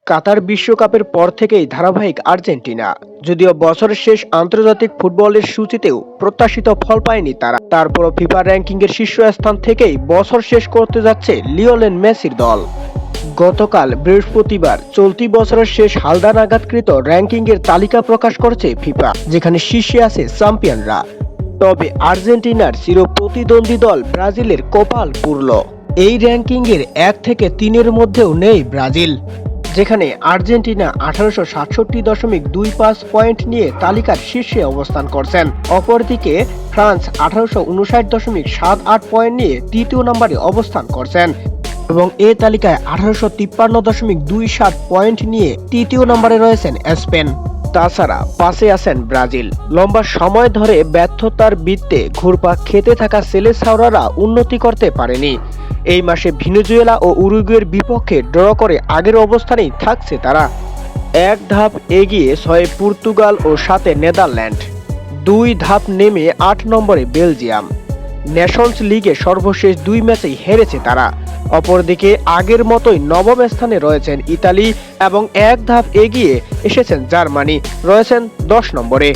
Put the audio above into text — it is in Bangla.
কাতার বিশ্বকাপের পর থেকেই ধারাবাহিক আর্জেন্টিনা। যদিও বছরের শেষ আন্তর্জাতিক ফুটবলের সূচিতেও প্রত্যাশিত ফল পায়নি তারা, তারপরও ফিফা র্যাঙ্কিংয়ের শীর্ষস্থান থেকেই বছর শেষ করতে যাচ্ছে লিওনেল মেসির দল। গতকাল বৃহস্পতিবার চলতি বছরের শেষ হালদা নাগাদকৃত র্যাঙ্কিংয়ের তালিকা প্রকাশ করেছে ফিফা, যেখানে শীর্ষে আছে চ্যাম্পিয়নরা। তবে আর্জেন্টিনার চিরপ্রতিদ্বন্দ্বী দল ব্রাজিলের কপাল পুড়ল। এই র্যাঙ্কিংয়ের ১ থেকে ৩-এর মধ্যেও নেই ব্রাজিল, যেখানে আর্জেন্টিনা 1867.25 পয়েন্ট নিয়ে তালিকার শীর্ষে অবস্থান করছেন। অপরদিকে ফ্রান্স 1859.78 পয়েন্ট নিয়ে তৃতীয় নম্বরে অবস্থান করছেন এবং এ তালিকায় 1853.27 পয়েন্ট নিয়ে তৃতীয় নম্বরে রয়েছেন স্পেন। তাছাড়া পাশে আছেন ব্রাজিল। লম্বা সময় ধরে ব্যর্থতার বৃত্তে ঘুরপাক খেতে থাকা সেলেসাওরারা উন্নতি করতে পারেনি। এই মাসে ভেনেজুয়েলা ও উরুগুয়ের বিপক্ষে ড্র করে আগের অবস্থানেই থাকছে তারা। এক ধাপ এগিয়ে 6 পর্তুগাল ও 7 নেদারল্যান্ড, 2 ধাপ নেমে 8 নম্বরে বেলজিয়াম। নেশনস লিগে সর্বশেষ 2 ম্যাচেই হেরেছে তারা। অপরদিকে আগের মতোই নবম স্থানে রয়েছেন ইতালি এবং এক ধাপ এগিয়ে এসেছেন জার্মানি, রয়েছেন 10 নম্বরে।